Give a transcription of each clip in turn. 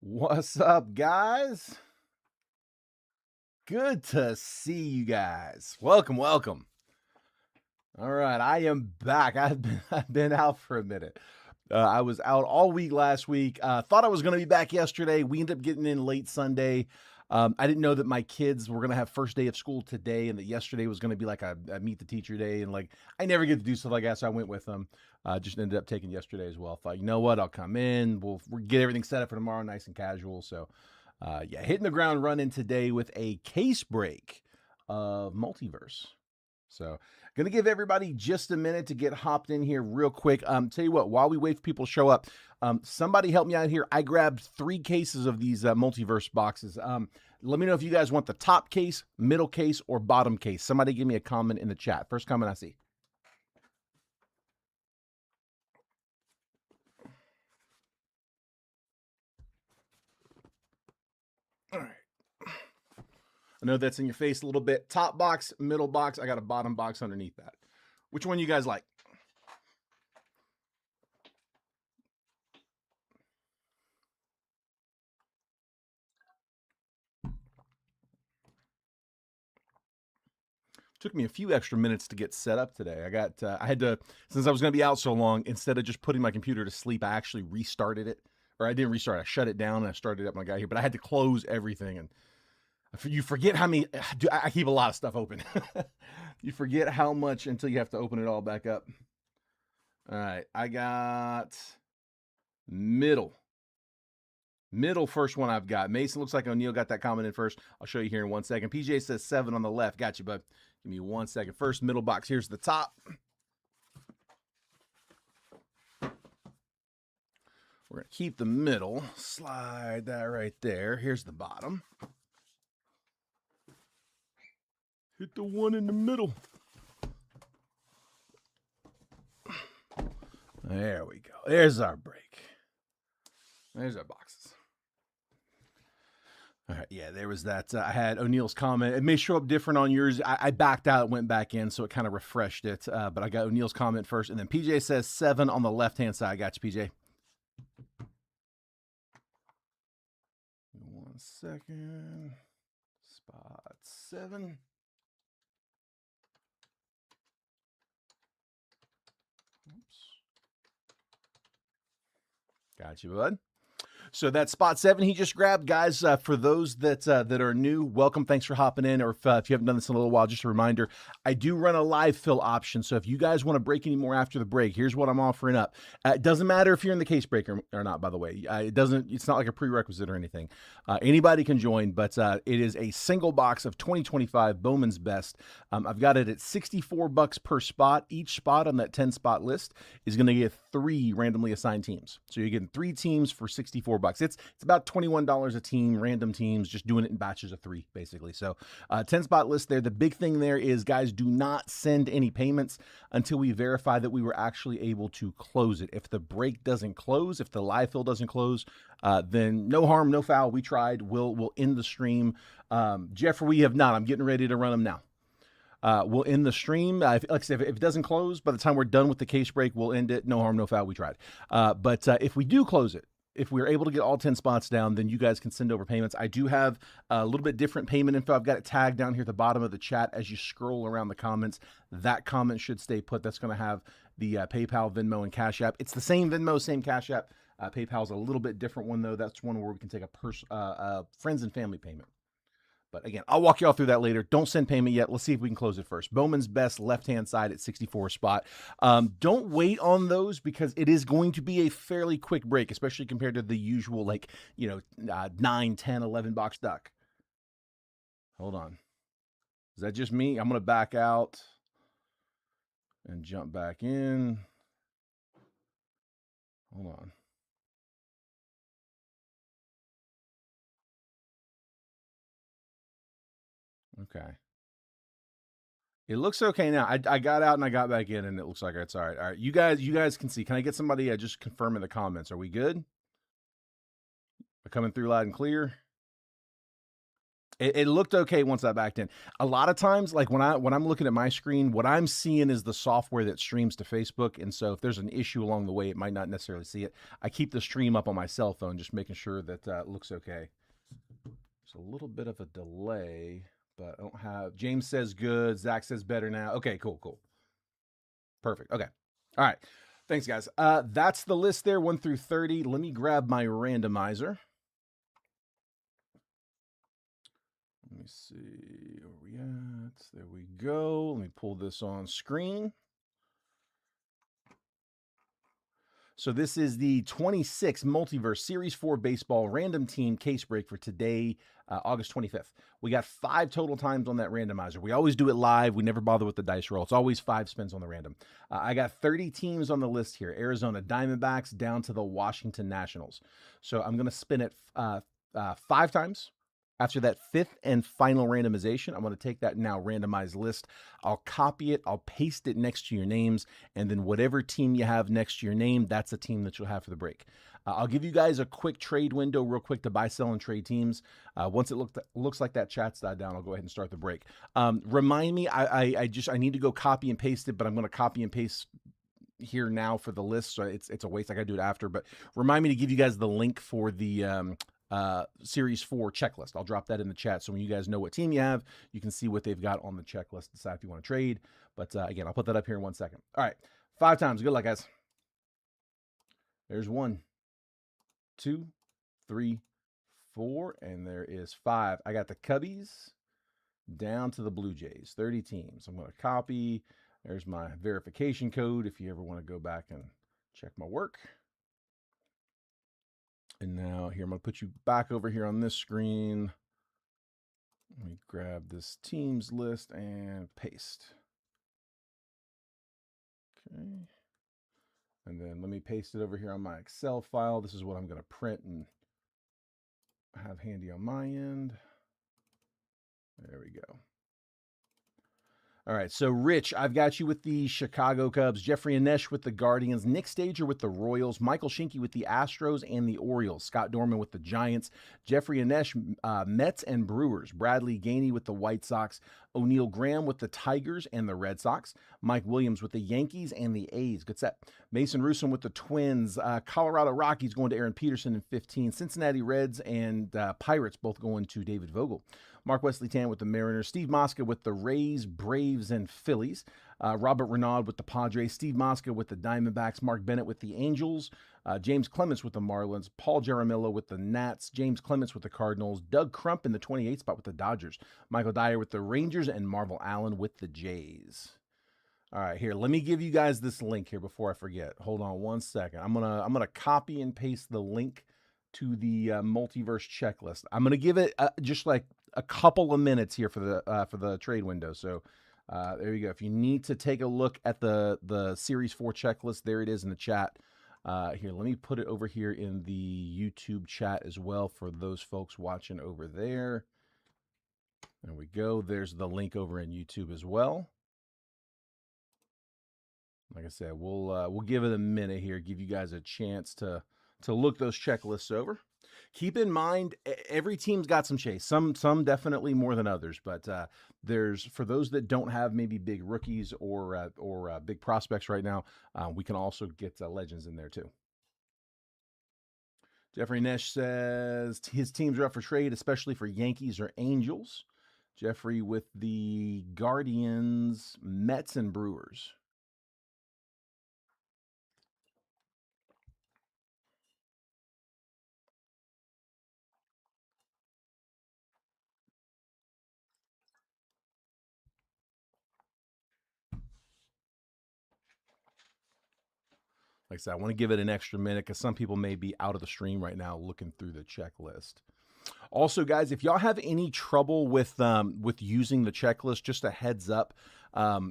What's up, guys? Good to see you guys. Welcome, welcome. All right, I am back. I've been out for a minute. I was out all week last week. Thought I was going to be back yesterday. We ended up getting in late Sunday. I didn't know that my kids were going to have first day of school today, and that yesterday was going to be like a meet the teacher day. And like, I never get to do stuff like that, so I went with them. Just ended up taking yesterday as well. Thought, you know what? I'll come in. We'll get everything set up for tomorrow, nice and casual. So, yeah, hitting the ground running today with a case break of Multiverse. So, gonna give everybody just a minute to get hopped in here real quick. Tell you what, while we wait for people to show up, somebody help me out here. I grabbed 3 cases of these Multiverse boxes. Let me know if you guys want the top case, middle case, or bottom case. Somebody give me a comment in the chat. First comment I see. All right. I know that's in your face a little bit. Top box, middle box. I got a bottom box underneath that. Which one you guys like? Took me a few extra minutes to get set up today. I had to, since I was going to be out so long, instead of just putting my computer to sleep, I actually restarted it. Or I didn't restart, I shut it down and I started it up when I got here. But I had to close everything. And you forget how many, I keep a lot of stuff open. You forget how much until you have to open it all back up. All right, I got middle. Middle first one I've got. Mason looks like O'Neill got that comment in first. I'll show you here in 1 second. PJ says 7 on the left. Got you, bud. Give me 1 second. First middle box. Here's the top. We're going to keep the middle. Slide that right there. Here's the bottom. Hit the one in the middle. There we go. There's our break. There's our boxes. All right, yeah, there was that. I had O'Neill's comment. It may show up different on yours. I backed out, went back in, so it kind of refreshed it. But I got O'Neill's comment first, and then PJ says 7 on the left-hand side. I got you, PJ. 1 second. Spot 7. Oops. Got you, bud. So that spot 7 he just grabbed, guys, for those that are new, welcome. Thanks for hopping in. Or if you haven't done this in a little while, just a reminder, I do run a live fill option. So if you guys want to break any more after the break, here's what I'm offering up. It doesn't matter if you're in the case break or not, by the way. It's not like a prerequisite or anything. Anybody can join, but it is a single box of 2025 Bowman's Best. I've got it at $64 per spot. Each spot on that 10 spot list is going to get 3 randomly assigned teams. So you're getting 3 teams for $64. It's about $21 a team, random teams, just doing it in batches of 3, basically. So 10 spot list there. The big thing there is, guys, do not send any payments until we verify that we were actually able to close it. If the break doesn't close, if the live fill doesn't close, then no harm, no foul. We tried. We'll end the stream. Jeffrey, we have not. I'm getting ready to run them now. We'll end the stream. Like I said, if it doesn't close, by the time we're done with the case break, we'll end it. No harm, no foul. We tried. But if we do close it, if we're able to get all 10 spots down, then you guys can send over payments. I do have a little bit different payment info. I've got it tagged down here at the bottom of the chat as you scroll around the comments. That comment should stay put. That's going to have the PayPal, Venmo, and Cash App. It's the same Venmo, same Cash App. PayPal's a little bit different one, though. That's one where we can take a friends and family payment. But again, I'll walk you all through that later. Don't send payment yet. Let's see if we can close it first. Bowman's Best, left-hand side at 64 spot. Don't wait on those because it is going to be a fairly quick break, especially compared to the usual, 9, 10, 11 box duck. Hold on. Is that just me? I'm going to back out and jump back in. Hold on. Okay. It looks okay now. I got out and I got back in, and it looks like it's all right. All right, you guys can see. Can I get somebody just confirm in the comments? Are we good? Coming through loud and clear? It looked okay once I backed in. A lot of times, like when I'm looking at my screen, what I'm seeing is the software that streams to Facebook, and so if there's an issue along the way, it might not necessarily see it. I keep the stream up on my cell phone, just making sure that it looks okay. There's a little bit of a delay, but I don't have. James says good. Zach says better now. Okay, cool. Perfect. Okay. All right. Thanks, guys. That's the list there, 1 through 30. Let me grab my randomizer. Let me see where we at. There we go. Let me pull this on screen. So this is the 26th Multiverse Series 4 Baseball Random Team case break for today, August 25th. We got 5 total times on that randomizer. We always do it live. We never bother with the dice roll. It's always 5 spins on the random. I got 30 teams on the list here. Arizona Diamondbacks down to the Washington Nationals. So I'm going to spin it 5 times. After that 5th and final randomization, I'm going to take that now randomized list. I'll copy it. I'll paste it next to your names. And then whatever team you have next to your name, that's a team that you'll have for the break. I'll give you guys a quick trade window real quick to buy, sell, and trade teams. Once it looks like that chat's died down, I'll go ahead and start the break. Remind me, I need to go copy and paste it, but I'm going to copy and paste here now for the list. So it's a waste. I got to do it after. But remind me to give you guys the link for the Series 4 checklist. I'll drop that in the chat. So when you guys know what team you have, you can see what they've got on the checklist, decide if you want to trade. But again, I'll put that up here in 1 second. All right. 5 times. Good luck, guys. There's 1, 2, 3, 4, and there is 5. I got the Cubbies down to the Blue Jays, 30 teams. I'm going to copy. There's my verification code if you ever want to go back and check my work. And now here, I'm going to put you back over here on this screen. Let me grab this teams list and paste. Okay. And then let me paste it over here on my Excel file. This is what I'm going to print and have handy on my end. There we go. All right, so Rich, I've got you with the Chicago Cubs, Jeffrey Anesh with the Guardians, Nick Stager with the Royals, Michael Shinky with the Astros and the Orioles, Scott Dorman with the Giants, Jeffrey Anesh, Mets and Brewers, Bradley Gainey with the White Sox, O'Neal Graham with the Tigers and the Red Sox, Mike Williams with the Yankees and the A's. Good set. Mason Russom with the Twins, Colorado Rockies going to Aaron Peterson in 15, Cincinnati Reds and Pirates both going to David Vogel. Mark Wesley Tan with the Mariners, Steve Mosca with the Rays, Braves, and Phillies, Robert Renaud with the Padres, Steve Mosca with the Diamondbacks, Mark Bennett with the Angels, James Clements with the Marlins, Paul Jaramillo with the Nats, James Clements with the Cardinals, Doug Crump in the 28th spot with the Dodgers, Michael Dyer with the Rangers, and Marvel Allen with the Jays. All right, here, let me give you guys this link here before I forget. Hold on 1 second. I'm gonna copy and paste the link to the Multiverse checklist. I'm gonna give it just like a couple of minutes here for the trade window. So there you go. If you need to take a look at the Series 4 checklist, there it is in the chat. Here, let me put it over here in the YouTube chat as well for those folks watching over there. There we go. There's the link over in YouTube as well. Like I said, we'll give it a minute here, give you guys a chance to look those checklists over. Keep in mind, every team's got some chase. Some definitely more than others, but there's, for those that don't have maybe big rookies or big prospects right now, we can also get legends in there too. Jeffrey Nesh says his teams are up for trade, especially for Yankees or Angels. Jeffrey with the Guardians, Mets, and Brewers. Like I said, I want to give it an extra minute because some people may be out of the stream right now looking through the checklist. Also, guys, if y'all have any trouble with using the checklist, just a heads up.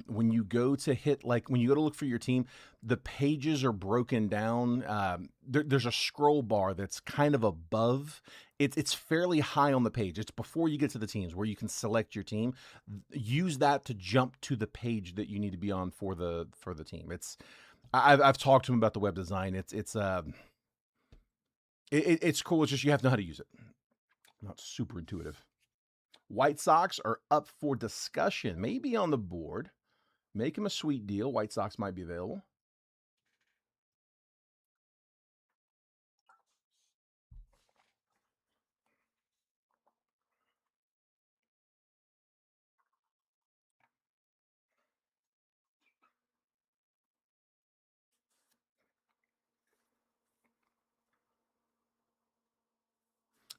When you go to look for your team, the pages are broken down. There's a scroll bar that's kind of above. It's fairly high on the page. It's before you get to the teams where you can select your team. Use that to jump to the page that you need to be on for the team. I've talked to him about the web design. It's cool. It's just you have to know how to use it. Not super intuitive. White Sox are up for discussion, maybe on the board. Make him a sweet deal. White Sox might be available.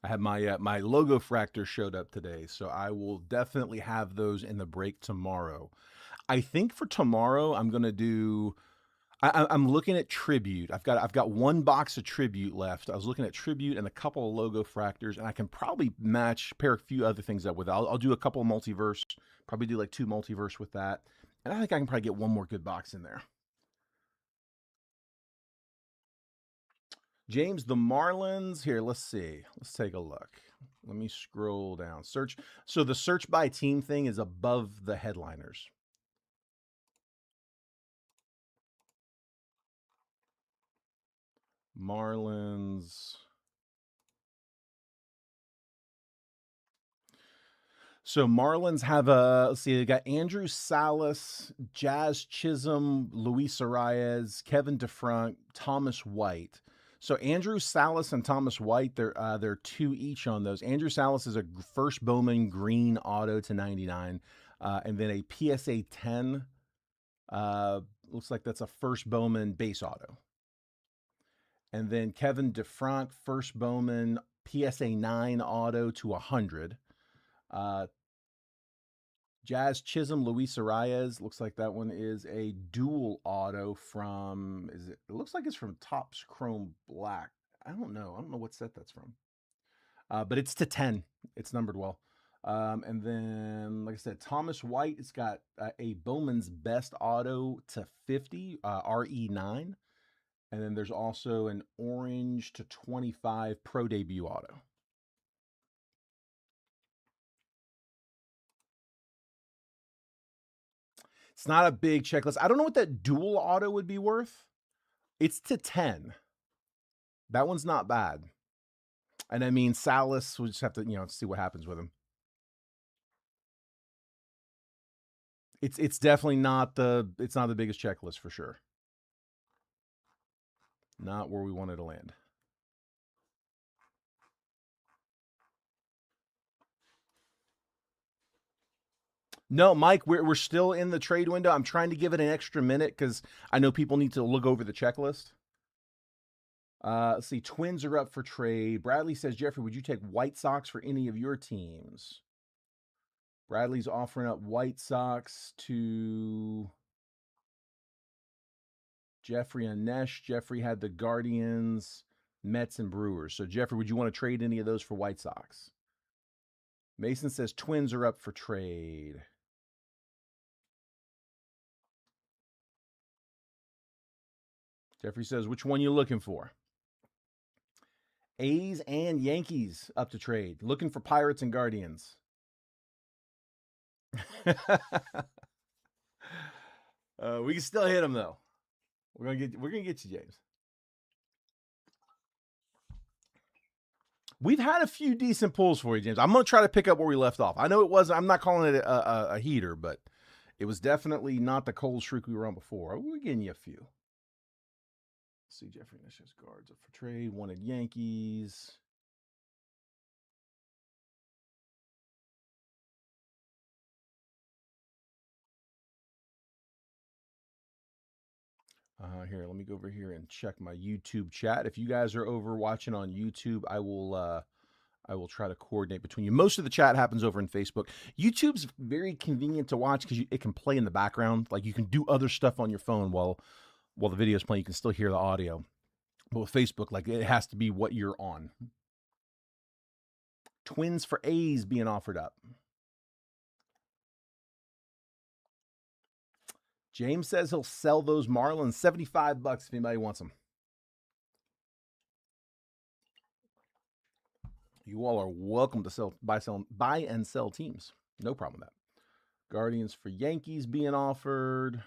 I have my logo fractor showed up today, so I will definitely have those in the break tomorrow. I think for tomorrow I'm gonna do. I'm looking at tribute. I've got one box of tribute left. I was looking at tribute and a couple of logo fractors, and I can probably pair a few other things up with it. I'll do a couple of multiverse. Probably do like 2 multiverse with that, and I think I can probably get one more good box in there. James, the Marlins. Here, let's see. Let's take a look. Let me scroll down. Search. So the search by team thing is above the headliners. Marlins. So Marlins have let's see, they got Andrew Salas, Jazz Chisholm, Luis Arias, Kevin DeFrank, Thomas White. So Andrew Salas and Thomas White, they're 2 each on those. Andrew Salas is a first Bowman green auto to 99, and then a PSA 10. Looks like that's a first Bowman base auto. And then Kevin DeFrank, first Bowman PSA 9 auto to 100. Jazz Chisholm, Luis Arias. Looks like that one is a dual auto from. It looks like it's from Topps Chrome Black. I don't know. I don't know what set that's from. But it's to 10. It's numbered well. And then, like I said, Thomas White. It's got a Bowman's Best Auto to 50, RE9. And then there's also an orange to 25 Pro Debut Auto. It's not a big checklist. I don't know what that dual auto would be worth. It's to 10. That one's not bad. And I mean, Salas, we'll just have to, see what happens with him. It's definitely not the biggest checklist for sure. Not where we wanted to land. No, Mike, we're still in the trade window. I'm trying to give it an extra minute because I know people need to look over the checklist. Let's see. Twins are up for trade. Bradley says, Jeffrey, would you take White Sox for any of your teams? Bradley's offering up White Sox to Jeffrey and Nesh. Jeffrey had the Guardians, Mets, and Brewers. So, Jeffrey, would you want to trade any of those for White Sox? Mason says Twins are up for trade. Jeffrey says, which one you looking for? A's and Yankees up to trade. Looking for Pirates and Guardians. We can still hit them though. We're gonna get you, James. We've had a few decent pulls for you, James. I'm gonna try to pick up where we left off. I know it wasn't. I'm not calling it a heater, but it was definitely not the cold streak we were on before. We're getting you a few. Let's see, Jeffrey Nash's guards up for trade. Wanted Yankees. Here, let me go over here and check my YouTube chat. If you guys are over watching on YouTube, I will try to coordinate between you. Most of the chat happens over in Facebook. YouTube's very convenient to watch because it can play in the background. Like you can do other stuff on your phone while the video's playing. You can still hear the audio. But with Facebook, like it has to be what you're on. Twins for A's being offered up. James says he'll sell those Marlins $75 if anybody wants them. You all are welcome to buy and sell teams. No problem with that. Guardians for Yankees being offered.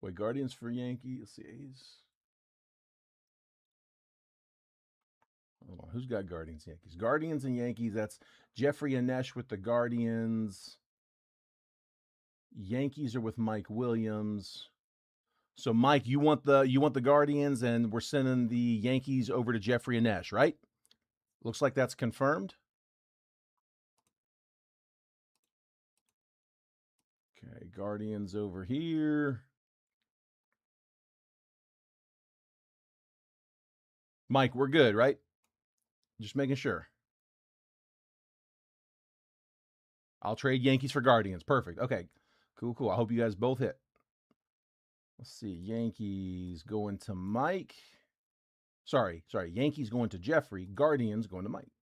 Wait, Guardians for Yankees. Let's see. Hold on. Who's got Guardians, Yankees? Guardians and Yankees. That's Jeffrey Anesh with the Guardians. Yankees are with Mike Williams. So Mike, you want the Guardians, and we're sending the Yankees over to Jeffrey Anesh, right? Looks like that's confirmed. Okay, Guardians over here. Mike, we're good, right? Just making sure. I'll trade Yankees for Guardians. Perfect. Okay, cool. I hope you guys both hit. Let's see. Yankees going to Mike. Sorry. Yankees going to Jeffrey. Guardians going to Mike.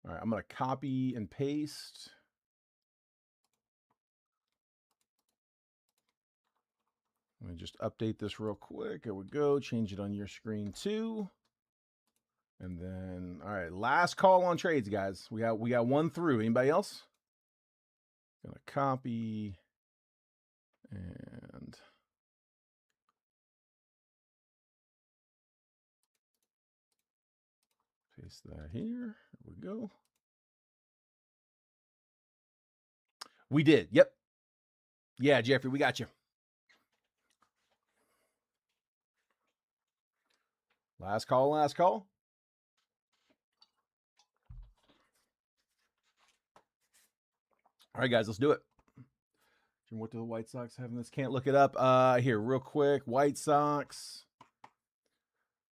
All right, I'm going to copy and paste. Let me just update this real quick. There we go. Change it on your screen too. And then, all right, last call on trades, guys. We got one through. Anybody else? Gonna copy and paste that here. There we go. We did. Yep. Yeah, Jeffrey, we got you. Last call. All right, guys, let's do it. What do the White Sox have in this? Can't look it up. Here, real quick. White Sox.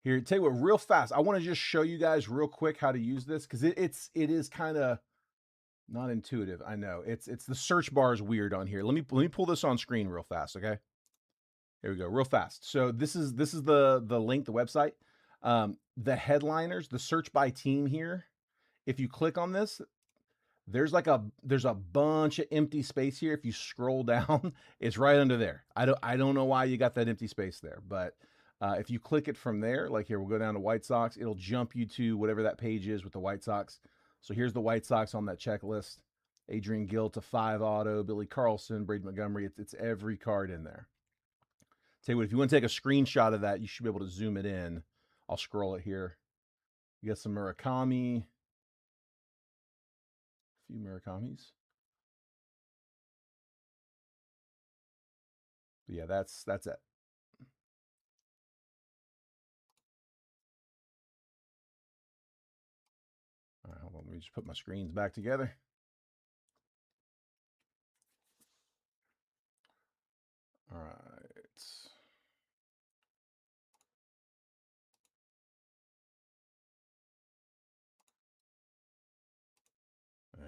Here, tell you what, real fast. I want to just show you guys real quick how to use this because it is kind of not intuitive. I know it's the search bar is weird on here. Let me pull this on screen real fast. Okay, here we go, real fast. So this is the link, the website. The headliners, the search by team here. If you click on this, there's a bunch of empty space here. If you scroll down, it's right under there. I don't know why you got that empty space there, but if you click it from there, like here, we'll go down to White Sox. It'll jump you to whatever that page is with the White Sox. So here's the White Sox on that checklist. Adrian Gill to 5 auto, Billy Carlson, Brady Montgomery. It's every card in there. Tell you what, if you want to take a screenshot of that, you should be able to zoom it in. I'll scroll it here. You got some Murakami. A few Murakamis. But yeah, that's it. All right, hold on. Let me just put my screens back together. All right.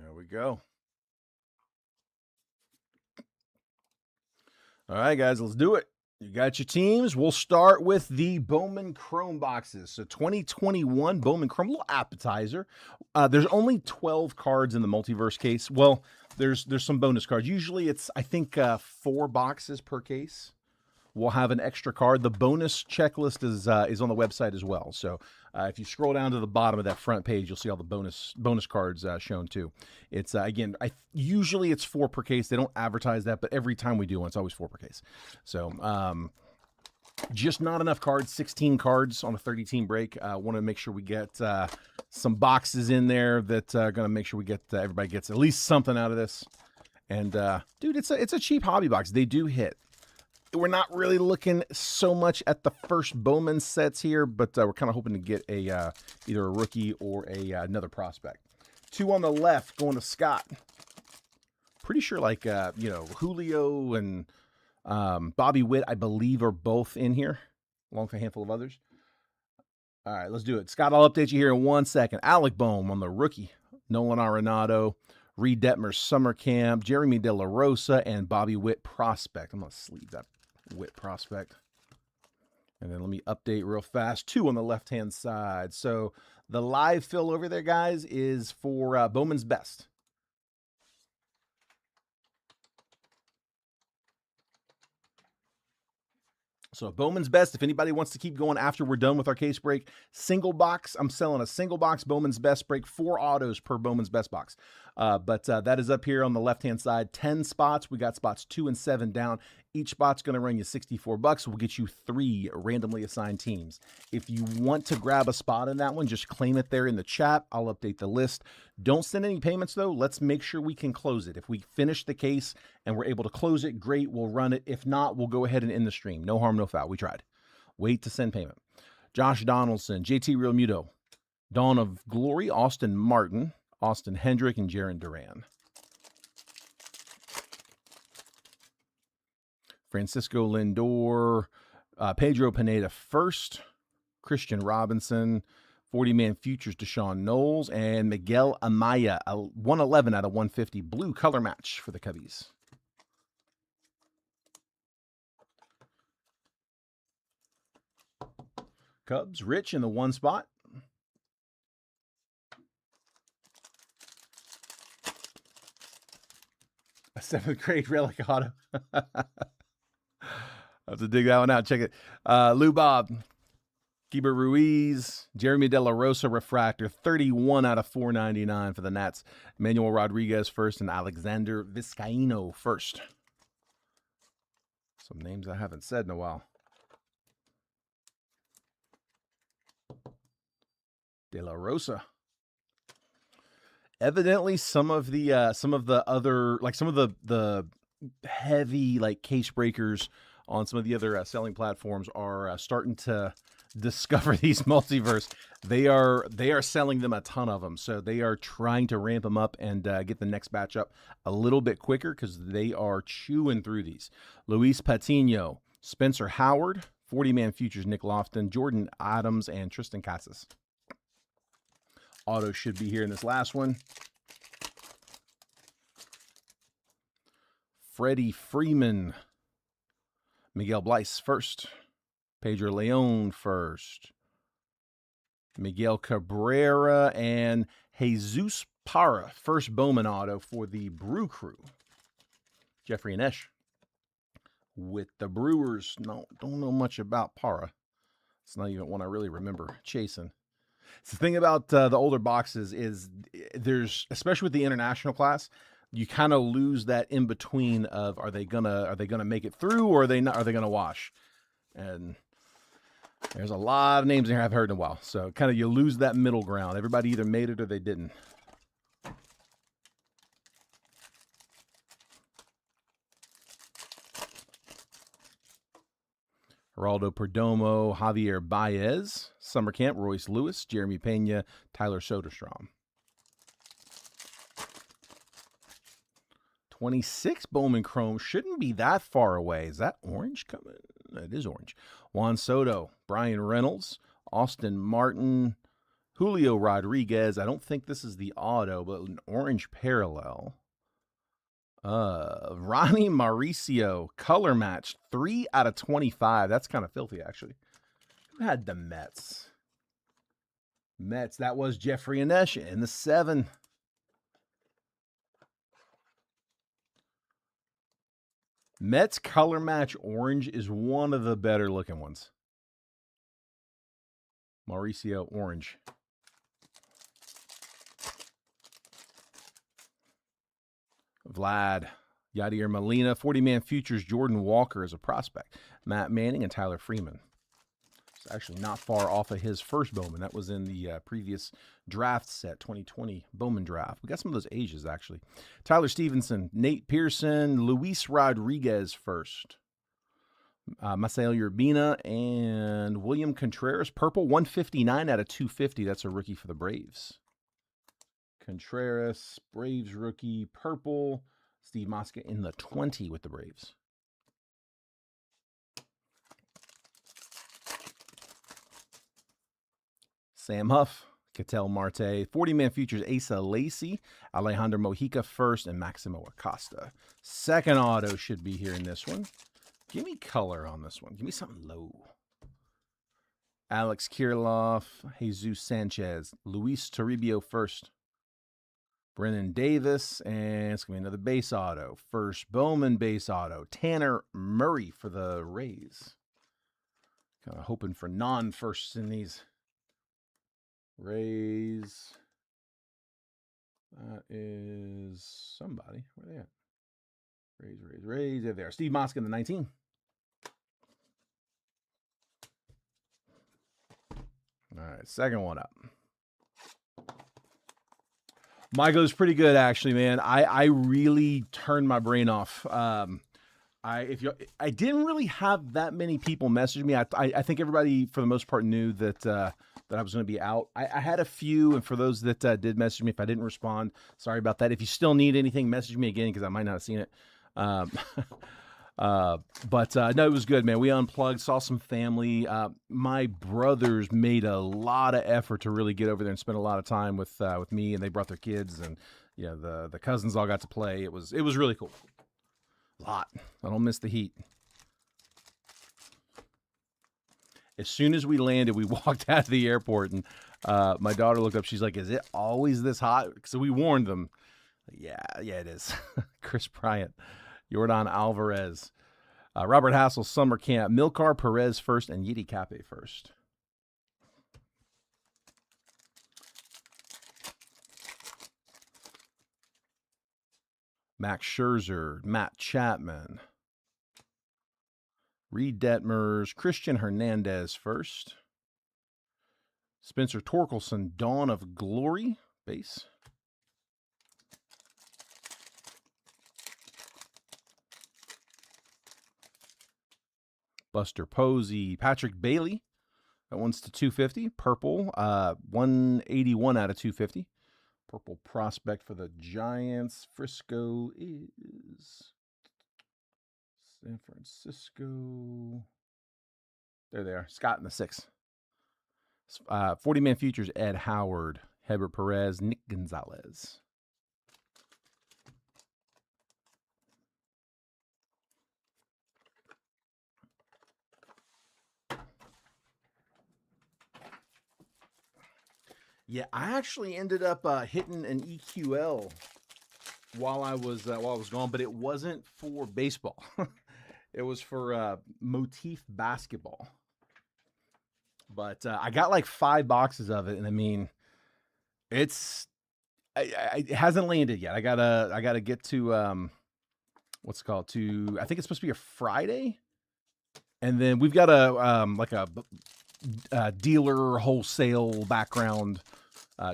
There we go. All right, guys, let's do it. You got your teams. We'll start with the Bowman Chrome boxes. So 2021 Bowman Chrome, little appetizer. There's only 12 cards in the Multiverse case. Well, there's some bonus cards. Usually it's, I think, 4 boxes per case. We'll have an extra card. The bonus checklist is on the website as well. So if you scroll down to the bottom of that front page, you'll see all the bonus cards shown too. It's again, usually it's 4 per case. They don't advertise that, but every time we do one, it's always 4 per case. So just not enough cards. 16 cards on a 30-team break. Want to make sure we get some boxes in there that are going to make sure we get everybody gets at least something out of this. And dude, it's a cheap hobby box. They do hit. We're not really looking so much at the first Bowman sets here, but we're kind of hoping to get a either a rookie or another prospect. 2 on the left going to Scott. Pretty sure like Julio and Bobby Witt, I believe, are both in here, along with a handful of others. All right, let's do it. Scott, I'll update you here in 1 second. Alec Bohm on the rookie. Nolan Arenado. Reed Detmer Summer Camp. Jeremy De La Rosa and Bobby Witt prospect. I'm going to sleeve that Witt prospect. And then let me update real fast. 2 on the left-hand side. So the live fill over there, guys, is for Bowman's Best. So Bowman's Best, if anybody wants to keep going after we're done with our case break, single box, I'm selling a single box Bowman's Best break, 4 autos per Bowman's Best box. But that is up here on the left-hand side, 10 spots. We got spots 2 and 7 down. Each spot's going to run you $64. We'll get you 3 randomly assigned teams. If you want to grab a spot in that one, just claim it there in the chat. I'll update the list. Don't send any payments, though. Let's make sure we can close it. If we finish the case and we're able to close it, great, we'll run it. If not, we'll go ahead and end the stream. No harm, no foul. We tried. Wait to send payment. Josh Donaldson, JT Real Muto, Dawn of Glory, Austin Martin, Austin Hendrick, and Jaron Duran. Francisco Lindor, Pedro Pineda first, Christian Robinson, 40-man futures Deshaun Knowles, and Miguel Amaya, a 111 out of 150 blue color match for the Cubbies. Cubs, Rich in the 1 spot. A 7th grade relic auto. I have to dig that one out. Check it. Lou Bob, Keeper Ruiz, Jeremy De La Rosa refractor, 31 out of 499 for the Nats. Manuel Rodriguez first and Alexander Vizcaino first. Some names I haven't said in a while. De La Rosa. Evidently, some of the other, like some of the heavy like case breakers on some of the other selling platforms are starting to discover these multiverse. They are selling them, a ton of them, so they are trying to ramp them up and get the next batch up a little bit quicker because they are chewing through these. Luis Patino, Spencer Howard, 40-man futures Nick Lofton, Jordan Adams, and Tristan Casas. Auto should be here in this last one. Freddie Freeman, Miguel Bleis first, Pedro Leon first, Miguel Cabrera, and Jesus Parra, first Bowman auto for the Brew Crew. Jeffrey Nesh with the Brewers. No, don't know much about Parra. It's not even one I really remember chasing. The thing about the older boxes is there's, especially with the international class, you kind of lose that in between of are they gonna make it through, or are they gonna wash? And there's a lot of names in here I've heard in a while, so kind of you lose that middle ground. Everybody either made it or they didn't. Geraldo Perdomo, Javier Baez, Summer Camp, Royce Lewis, Jeremy Pena, Tyler Soderstrom. 26 Bowman Chrome shouldn't be that far away. Is that orange coming? It is orange. Juan Soto, Brian Reynolds, Austin Martin, Julio Rodriguez. I don't think this is the auto, but an orange parallel. Ronnie Mauricio, color match, 3 out of 25. That's kind of filthy, actually. Who had the Mets? Mets, that was Jeffrey Anesh in the 7. Mets color match orange is one of the better looking ones. Mauricio orange. Vlad, Yadier Molina, 40-man futures, Jordan Walker as a prospect. Matt Manning and Tyler Freeman. It's actually not far off of his first Bowman. That was in the previous draft set, 2020 Bowman draft. We got some of those ages, actually. Tyler Stevenson, Nate Pearson, Luis Rodriguez first. Marcel Urbina and William Contreras, purple, 159 out of 250. That's a rookie for the Braves. Contreras, Braves rookie, purple. Steve Mosca in the 20 with the Braves. Sam Huff, Ketel Marte, 40-man futures, Asa Lacy, Alejandro Mojica first, and Maximo Acosta. Second auto should be here in this one. Give me color on this one. Give me something low. Alex Kirilloff, Jesus Sanchez, Luis Toribio first. Brennan Davis, and it's going to be another base auto. First Bowman base auto. Tanner Murray for the Rays. Kind of hoping for non-firsts in these. Rays. That is somebody. Where are they at? There they are. Steve Moska in the 19. All right, second one up. My goes pretty good, actually, man. I really turned my brain off. I didn't really have that many people message me. I think everybody, for the most part, knew that that I was going to be out. I had a few, and for those that did message me, if I didn't respond, sorry about that. If you still need anything, message me again because I might not have seen it. But no, it was good, man. We unplugged, saw some family. My brothers made a lot of effort to really get over there and spend a lot of time with me, and they brought their kids, and the cousins all got to play. It was really cool. A lot. I don't miss the heat. As soon as we landed, we walked out of the airport, and my daughter looked up. She's like, "Is it always this hot?" So we warned them. Yeah, it is. Chris Bryant, Jordan Alvarez, Robert Hassel, Summer Camp, Milcar Perez first, and Yidi Cape first. Max Scherzer, Matt Chapman, Reed Detmers, Christian Hernandez first. Spencer Torkelson, Dawn of Glory, base. Buster Posey, Patrick Bailey. That one's to 250. Purple, 181 out of 250. Purple prospect for the Giants. Frisco is San Francisco. There they are. Scott in the 6. 40-man futures, Ed Howard, Heber Perez, Nick Gonzalez. Yeah, I actually ended up hitting an EQL while I was gone, but it wasn't for baseball. It was for Motif basketball. But I got like 5 boxes of it, and I mean, it hasn't landed yet. I gotta get to what's it called, to, I think it's supposed to be a Friday, and then we've got a dealer wholesale background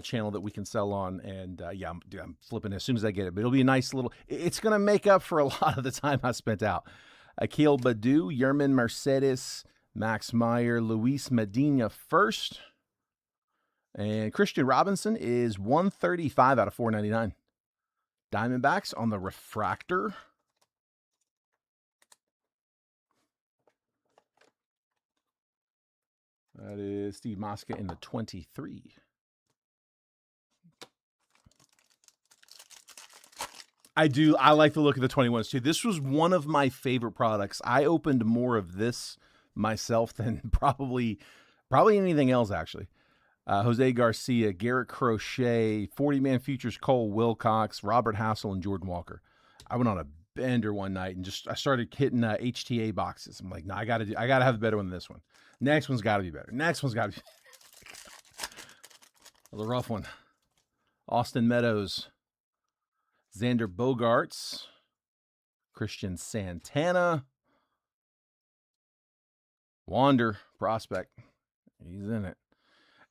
channel that we can sell on, and I'm flipping as soon as I get it. But it'll be a nice little. It's gonna make up for a lot of the time I spent out. Akil Badu, Yerman Mercedes, Max Meyer, Luis Medina first, and Christian Robinson is 135 out of 499. Diamondbacks on the refractor. That is Steve Moska in the 23. I like the look of the 21s too. This was one of my favorite products. I opened more of this myself than probably anything else, actually. Jose Garcia, Garrett Crochet, 40-man futures, Cole Wilcox, Robert Hassel, and Jordan Walker. I went on a bender one night and I started hitting HTA boxes. I'm like, no, I gotta have a better one than this one. Next one's got to be better. Next one's got to be the rough one. Austin Meadows, Xander Bogaerts, Christian Santana, Wander prospect. He's in it.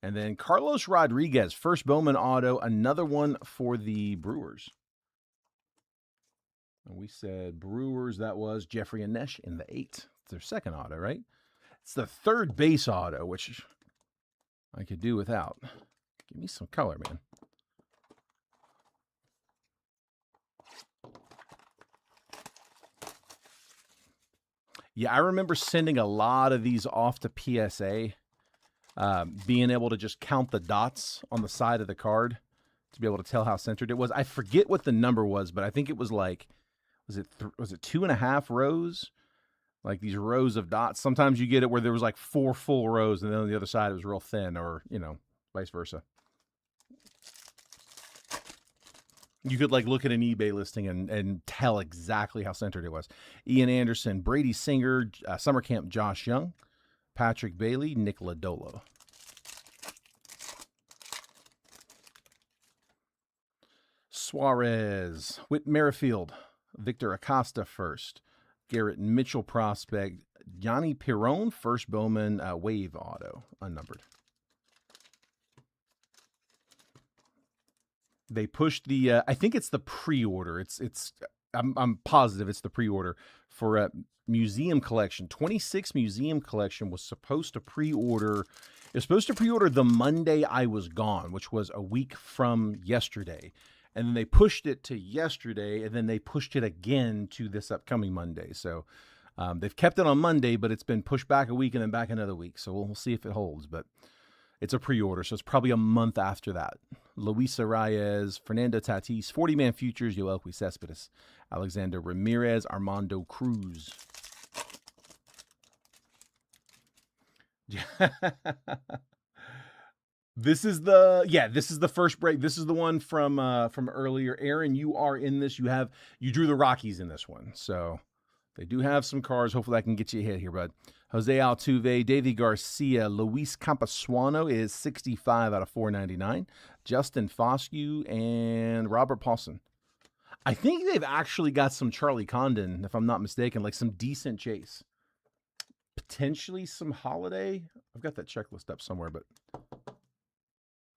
And then Carlos Rodriguez, first Bowman auto, another one for the Brewers. And we said Brewers, that was Jeffrey Anesh in the 8. It's their second auto, right? It's the third base auto, which I could do without. Give me some color, man. Yeah, I remember sending a lot of these off to PSA, being able to just count the dots on the side of the card to be able to tell how centered it was. I forget what the number was, but I think it was like, was it 2.5 rows? Like these rows of dots. Sometimes you get it where there was like 4 full rows, and then on the other side it was real thin, or vice versa. You could like look at an eBay listing and tell exactly how centered it was. Ian Anderson, Brady Singer, Summer Camp Josh Young, Patrick Bailey, Nick Lodolo. Suarez, Whit Merrifield, Victor Acosta first, Garrett Mitchell prospect. Yanni Perron, first Bowman wave auto, unnumbered. They pushed the I think it's the pre-order. I'm positive it's the pre-order for a museum collection. 26 museum collection was supposed to pre-order. It was supposed to pre-order the Monday I was gone, which was a week from yesterday. And then they pushed it to yesterday, and then they pushed it again to this upcoming Monday. So they've kept it on Monday, but it's been pushed back a week and then back another week. So we'll see if it holds. But it's a pre-order, so it's probably a month after that. Luis Arias, Fernando Tatis, 40-man futures, Yoelqui Cespedes, Alexander Ramirez, Armando Cruz. This is the first break. This is the one from earlier. Aaron, you are in this. You drew the Rockies in this one, so they do have some cards. Hopefully, I can get you a hit here, bud. Jose Altuve, Davy Garcia, Luis Campasuano is 65 out of 499. Justin Foscue and Robert Paulson. I think they've actually got some Charlie Condon, if I'm not mistaken, like some decent chase. Potentially some Holiday. I've got that checklist up somewhere, but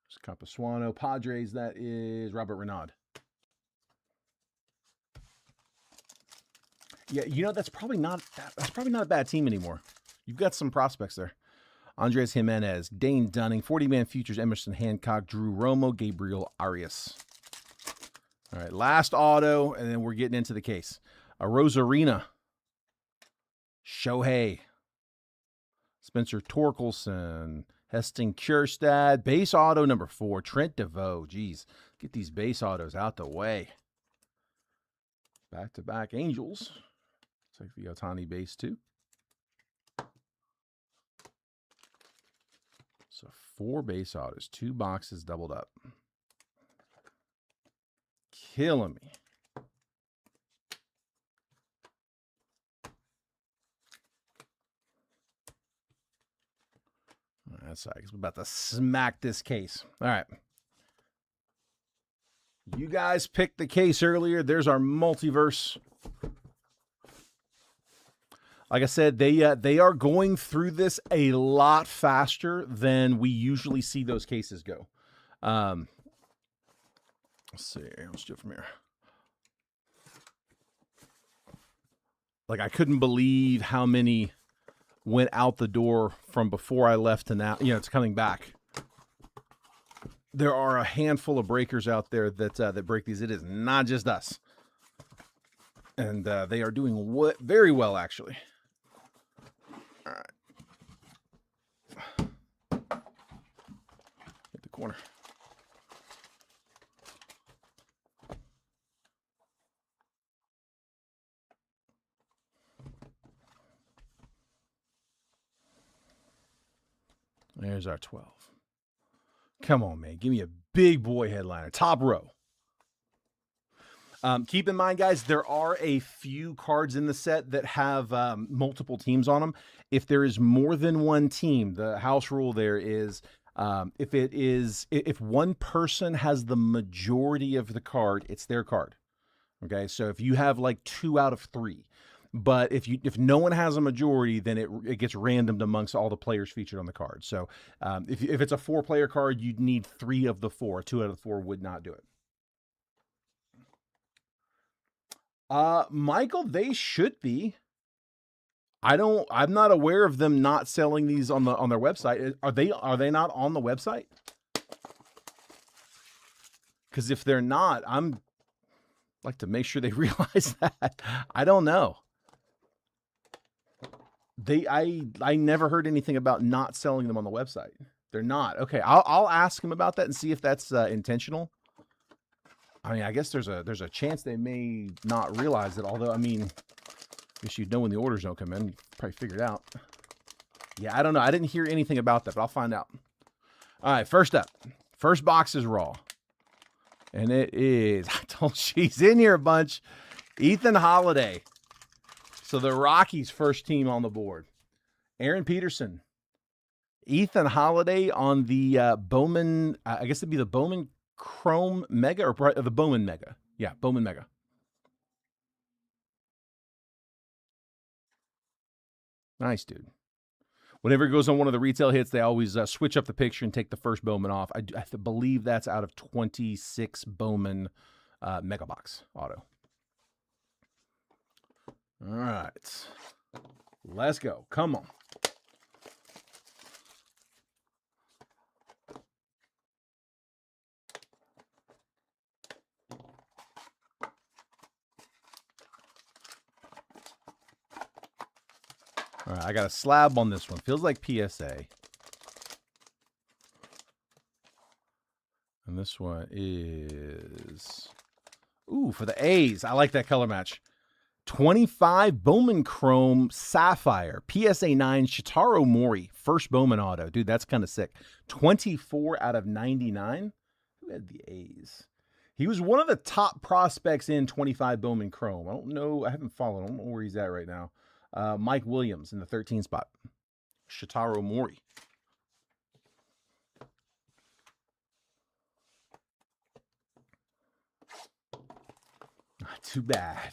it's Campasuano. Padres, that is Robert Renaud. Yeah, that's probably not a bad team anymore. You've got some prospects there. Andres Jimenez, Dane Dunning, 40-man futures, Emerson Hancock, Drew Romo, Gabriel Arias. All right, last auto, and then we're getting into the case. A Rosarina, Shohei, Spencer Torkelson, Heston Kjerstad, base auto number 4, Trent DeVoe. Geez, get these base autos out the way. Back-to-back Angels. Take the Otani base too. So 4 base autos, 2 boxes doubled up. Killing me. That's right, because we're about to smack this case. All right. You guys picked the case earlier. There's our multiverse. Like I said, they are going through this a lot faster than we usually see those cases go. Let's see. Let's do it from here. Like, I couldn't believe how many went out the door from before I left to now. It's coming back. There are a handful of breakers out there that break these. It is not just us. And they are doing very well, actually. All right. Hit the corner. There's our 12. Come on, man. Give me a big boy headliner. Top row. Keep in mind, guys, there are a few cards in the set that have multiple teams on them. If there is more than one team, the house rule there is if one person has the majority of the card, it's their card. Okay, so if you have like 2 out of 3, but if no one has a majority, then it gets randomed amongst all the players featured on the card. So if it's a 4-player card, you'd need 3 of the 4. 2 out of the 4 would not do it. Michael, they should be. I'm not aware of them not selling these on their website. Are they not on the website? Because if they're not, I'm like to make sure they realize that. I don't know. I never heard anything about not selling them on the website. They're not. Okay, I'll ask them about that and see if that's intentional. I mean, I guess there's a chance they may not realize it. Although, I mean, I guess you'd know when the orders don't come in. You probably figure it out. Yeah, I don't know. I didn't hear anything about that, but I'll find out. All right, first up. First box is raw. And it is, I told you, he's in here a bunch. Ethan Holiday. So the Rockies' first team on the board. Aaron Peterson. Ethan Holiday on the Bowman, I guess it'd be the Bowman Chrome Mega or the Bowman Mega. Yeah, Bowman Mega. Nice, dude. Whenever it goes on one of the retail hits, they always switch up the picture and take the first Bowman off. I believe that's out of 26 Bowman Mega Box auto. All right. Let's go. Come on. All right, I got a slab on this one. Feels like PSA. And this one is... Ooh, for the A's. I like that color match. 25 Bowman Chrome Sapphire. PSA 9 Shitaro Mori. First Bowman auto. Dude, that's kind of sick. 24 out of 99. Who had the A's? He was one of the top prospects in 25 Bowman Chrome. I don't know. I haven't followed. I don't know where he's at right now. Mike Williams in the 13 spot. Shitaro Mori. Not too bad.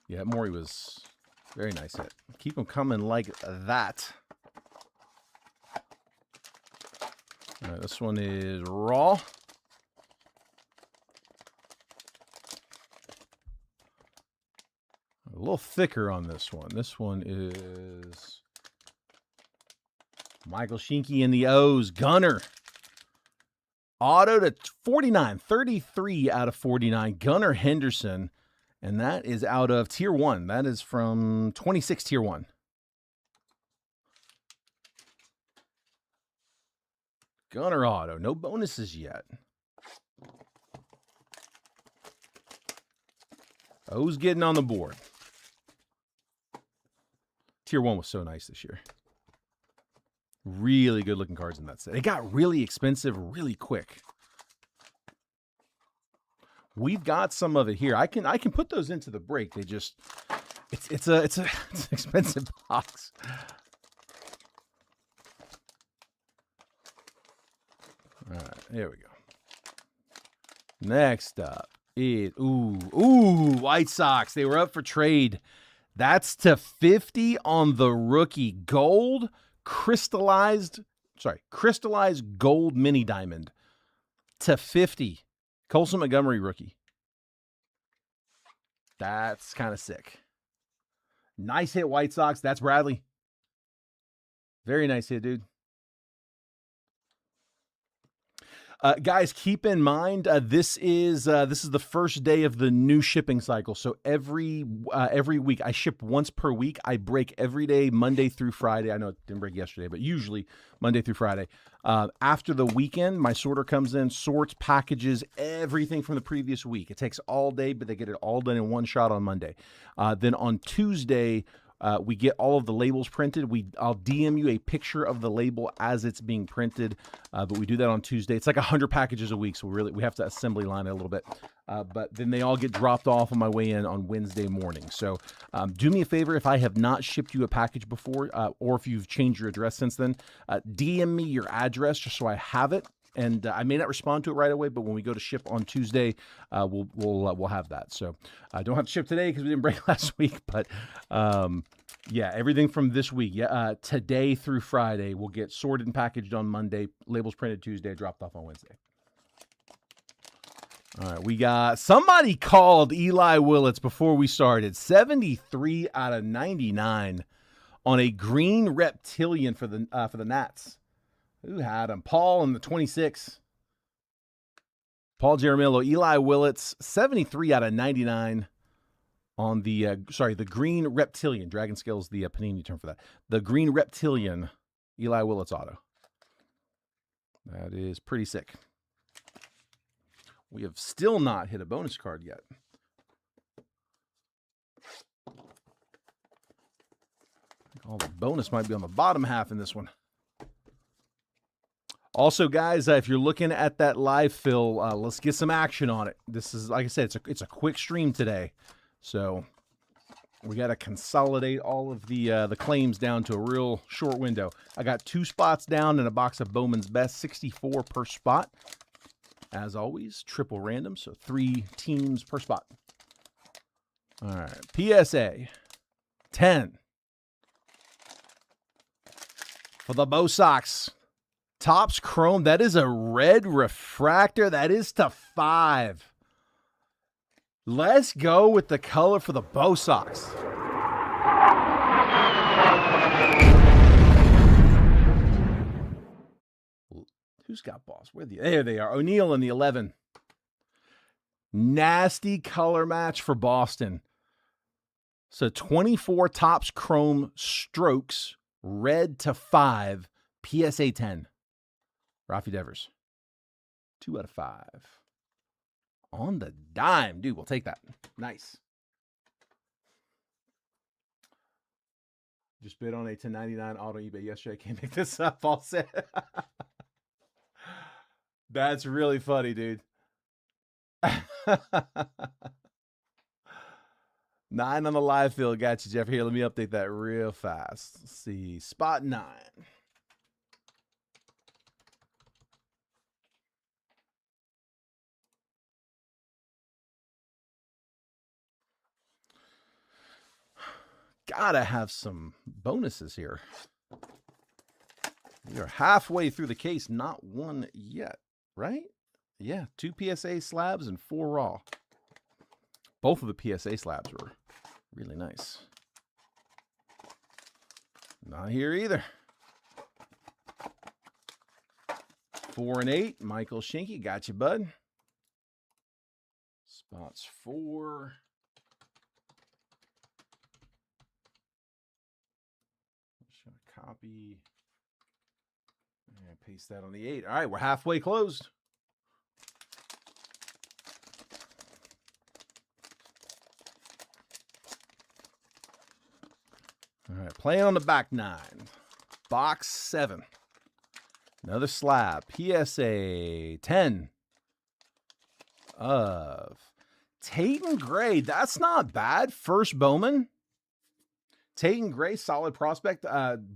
Yeah, Mori was very nice hit. Keep them coming like that. All right, this one is raw. A little thicker on this one. This one is Michael Shinky in the O's. Gunner. Auto to 49. 33 out of 49. Gunner Henderson. And that is out of Tier 1. That is from 26 Tier 1. Gunner auto. No bonuses yet. O's getting on the board. Tier 1 was so nice this year. Really good looking cards in that set. It got really expensive really quick. We've got some of it here. I can put those into the break. They just it's an expensive box. All right, here we go. Next up is White Sox. They were up for trade. That's to 50 on the rookie gold crystallized gold mini diamond to 50. Colson Montgomery rookie. That's kind of sick. Nice hit, White Sox. That's Bradley. Very nice hit, dude. Guys, keep in mind this is the first day of the new shipping cycle. So every week I ship once per week. I break every day, Monday through Friday. I know it didn't break yesterday, but usually Monday through Friday. After the weekend, my sorter comes in, sorts, packages, everything from the previous week. It takes all day, but they get it all done in one shot on Monday. Then on Tuesday, we get all of the labels printed. I'll DM you a picture of the label as it's being printed, but we do that on Tuesday. It's like 100 packages a week, so we have to assembly line it a little bit. But then they all get dropped off on my way in on Wednesday morning. So do me a favor, if I have not shipped you a package before, or if you've changed your address since then, DM me your address just so I have it. And I may not respond to it right away, but when we go to ship on Tuesday, we'll have that. So I don't have to ship today because we didn't break last week. But yeah, everything from this week, today through Friday, will get sorted and packaged on Monday. Labels printed Tuesday, dropped off on Wednesday. All right, we got somebody called Eli Willits before we started. 73 out of 99 on a green reptilian for the Nats. Who had him? Paul in the 26. Paul Jaramillo, Eli Willits, 73 out of 99 on the green reptilian. Dragon Scale's the Panini term for that. The green reptilian, Eli Willits auto. That is pretty sick. We have still not hit a bonus card yet. All the bonus might be on the bottom half in this one. Also, guys, if you're looking at that live fill, let's get some action on it. This is, like I said, it's a quick stream today, so we got to consolidate all of the claims down to a real short window. I got 2 spots down in a box of Bowman's Best, 64 per spot. As always, triple random, so 3 teams per spot. All right, PSA 10 for the Bo Sox. Topps Chrome, that is a red refractor. That is to 5. Let's go with the color for the Bo Sox. Who's got balls? There they are. O'Neal in the 11. Nasty color match for Boston. So 24 Topps Chrome strokes, red to 5, PSA 10. Rafi Devers. 2 out of 5. On the dime. Dude, we'll take that. Nice. Just bid on a 1099 auto eBay yesterday. Can't make this up. All set. That's really funny, dude. 9 on the live field. Got you, Jeff. Here, let me update that real fast. Let's see. Spot 9. Gotta have some bonuses here. We are halfway through the case. Not one yet, right? Yeah, 2 PSA slabs and 4 raw. Both of the PSA slabs were really nice. Not here either. 4 and 8. Michael Shinky. Got you, bud. Spots 4. Copy and paste that on the 8. All right, we're halfway closed. All right, playing on the back 9. Box 7. Another slab. PSA 10 of Tatum Gray. That's not bad. First Bowman. Tatum Gray, solid prospect.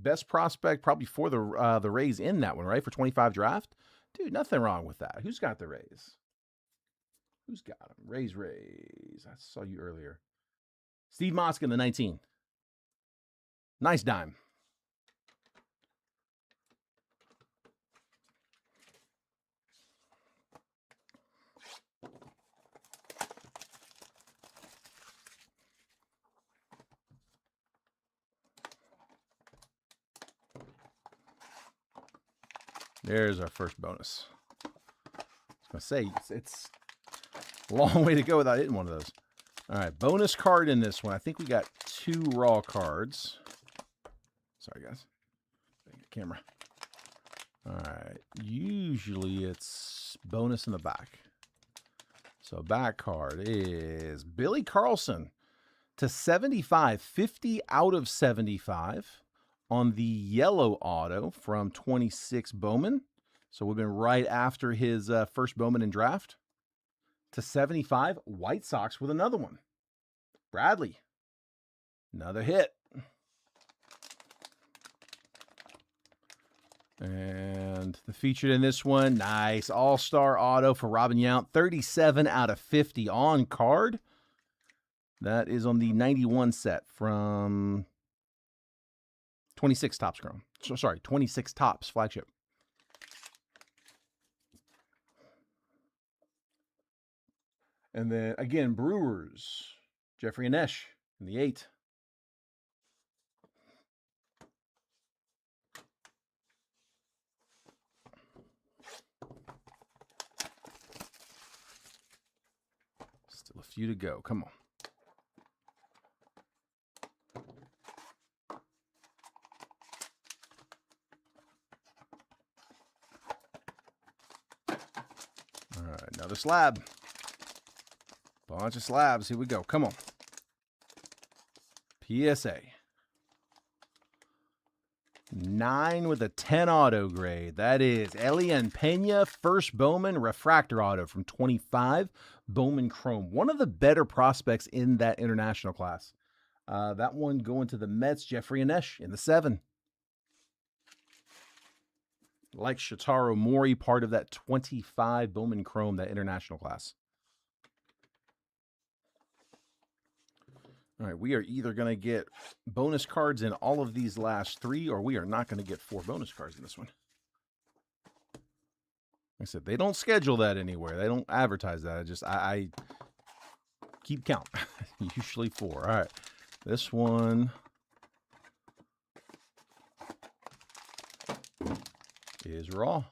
Best prospect probably for the Rays in that one, right? For 25 draft. Dude, nothing wrong with that. Who's got the Rays? Who's got them? Rays. I saw you earlier. Steve Moska in the 19. Nice dime. There's our first bonus. I was going to say, it's a long way to go without hitting one of those. All right, bonus card in this one. I think we got 2 raw cards. Sorry, guys. Camera. All right. Usually it's bonus in the back. So back card is Billy Carlson to 75. 50 out of 75. On the yellow auto from 26 Bowman. So we've been right after his first Bowman in draft. To 75, White Sox with another one. Bradley. Another hit. And the featured in this one, nice all-star auto for Robin Yount. 37 out of 50 on card. That is on the 91 set from 26 Topps Chrome. So sorry, 26 Topps flagship. And then again, Brewers, Jeffrey Anesh in the 8. Still a few to go. Come on. All right, another slab. Bunch of slabs. Here we go. Come on. PSA. 9 with a 10 auto grade. That is Elian Pena, first Bowman refractor auto from 25. Bowman Chrome. One of the better prospects in that international class. That one going to the Mets, Jeffrey Anesh in the 7. Like Shotaro Mori, part of that 25 Bowman Chrome, that international class. All right, we are either going to get bonus cards in all of these last 3, or we are not going to get 4 bonus cards in this one. Like I said, they don't schedule that anywhere. They don't advertise that. I keep count. Usually 4. All right, this one is raw. All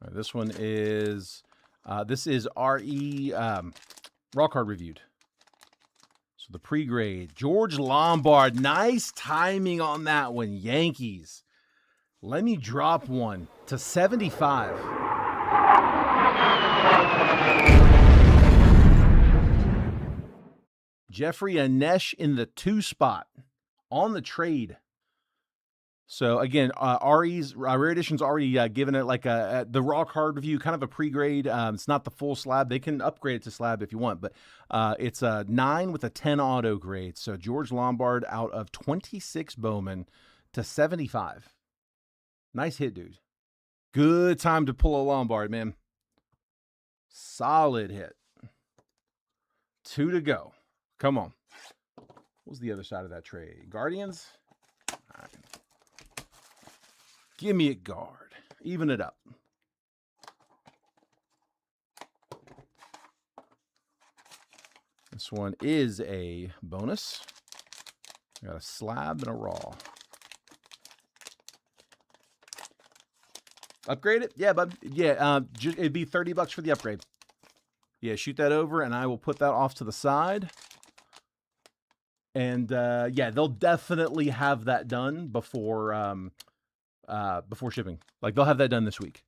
right, this one is this is RE raw card reviewed. So the pre-grade, George Lombard. Nice timing on that one, Yankees. Let me drop one to 75. Jeffrey Anesh in the 2 spot on the trade. So again, RE's Rare Edition's already given it like the raw card review, kind of a pre-grade. It's not the full slab. They can upgrade it to slab if you want, but it's a 9 with a 10 auto grade. So George Lombard out of 26 Bowman to 75. Nice hit, dude. Good time to pull a Lombard, man. Solid hit. 2 to go. Come on. What was the other side of that trade? Guardians? All right. Give me a guard. Even it up. This one is a bonus. I got a slab and a raw. Upgrade it? Yeah, bud. Yeah, it'd be $30 for the upgrade. Yeah, shoot that over, and I will put that off to the side. And yeah, they'll definitely have that done before shipping. Like, they'll have that done this week.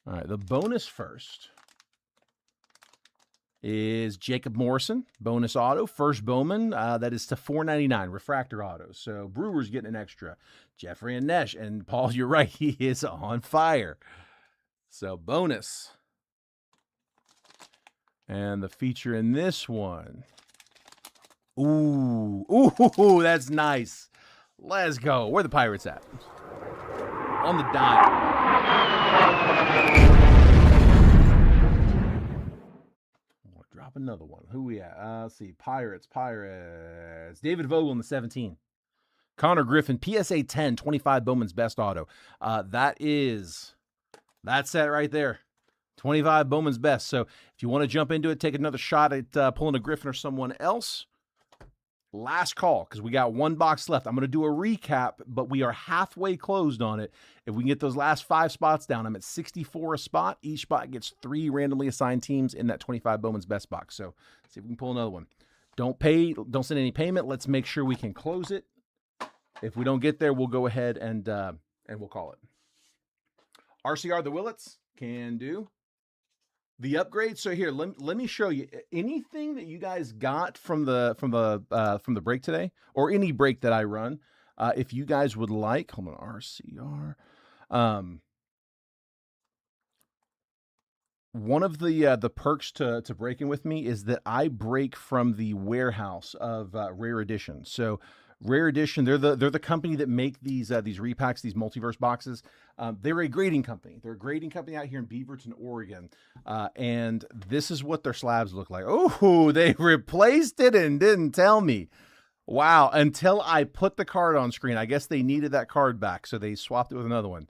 All right, the bonus first is Jacob Morrison, bonus auto, first Bowman. That is to $4.99, refractor auto. So Brewers getting an extra. Jeffrey Anesh, and Paul, you're right, he is on fire. So bonus. And the feature in this one. Ooh, that's nice. Let's go. Where the Pirates at? On the dime. Drop another one. Who we at? Let's see. Pirates. David Vogel in the 17. Connor Griffin, PSA 10, 25 Bowman's best auto. That's it right there. 25 Bowman's best. So if you want to jump into it, take another shot at pulling a Griffin or someone else. Last call, because we got 1 box left. I'm going to do a recap, but we are halfway closed on it. If we can get those last 5 spots down, I'm at 64 a spot. Each spot gets 3 randomly assigned teams in that 25 Bowman's best box. So see if we can pull another one. Don't send any payment. Let's make sure we can close it. If we don't get there, we'll go ahead and we'll call it. RCR the Willets can do. The upgrade. So here, let me show you anything that you guys got from the break today, or any break that I run. If you guys would like, hold on, RCR. One of the perks to breaking with me is that I break from the warehouse of Rare Edition. So Rare Edition, they're the company that make these repacks, these multiverse boxes. They're a grading company. They're a grading company out here in Beaverton, Oregon. And this is what their slabs look like. Oh, they replaced it and didn't tell me. Wow, until I put the card on screen. I guess they needed that card back, so they swapped it with another one.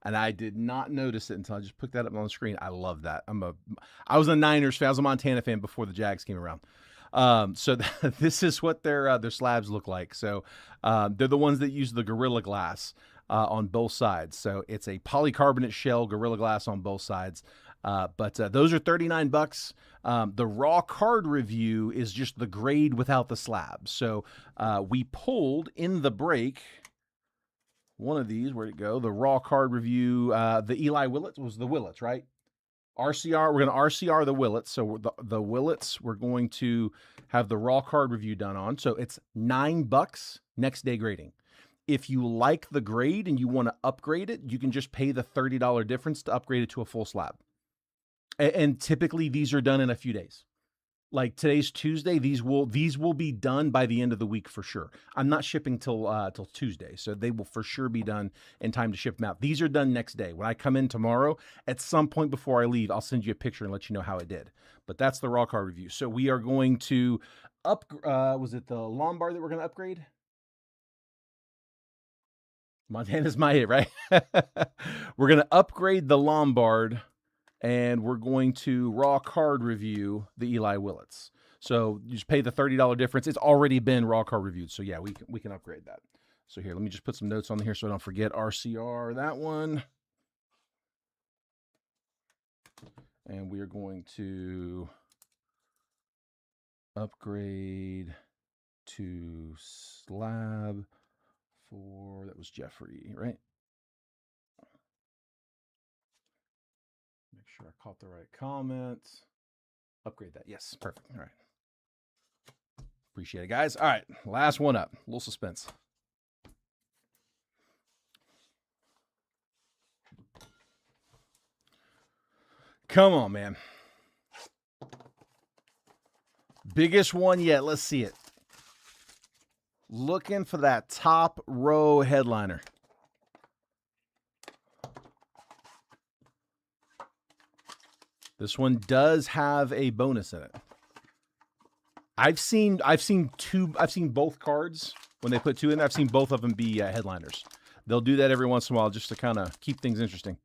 And I did not notice it until I just put that up on the screen. I love that. I was a Niners fan. I was a Montana fan before the Jags came around. So this is what their slabs look like. So they're the ones that use the Gorilla Glass on both sides. So it's a polycarbonate shell Gorilla Glass on both sides. But those are $39. The raw card review is just the grade without the slab. So we pulled in the break one of these. Where'd it go? The raw card review. The Eli Willets was the Willets, right? RCR, we're going to RCR the Willets. So the Willets, we're going to have the raw card review done on. So it's $9 next day grading. If you like the grade and you want to upgrade it, you can just pay the $30 difference to upgrade it to a full slab. And typically these are done in a few days. Like today's Tuesday, these will be done by the end of the week for sure. I'm not shipping till Tuesday, so they will for sure be done in time to ship them out. These are done next day. When I come in tomorrow, at some point before I leave, I'll send you a picture and let you know how I did. But that's the raw card review. So we are going to was it the Lombard that we're going to upgrade? Montana's my hit, right? We're going to upgrade the Lombard, and we're going to raw card review the Eli Willits. So you just pay the $30 difference. It's already been raw card reviewed. So yeah, we can upgrade that. So here, let me just put some notes on here so I don't forget RCR, that one. And we are going to upgrade to slab for, that was Jeffrey, right? Make sure I caught the right comment. Upgrade that. Yes, perfect. All right. Appreciate it, guys. All right, last one up. A little suspense. Come on, man. Biggest one yet. Let's see it. Looking for that top row headliner. This one does have a bonus in it. I've seen both cards when they put two in there. I've seen both of them be headliners. They'll do that every once in a while just to kind of keep things interesting.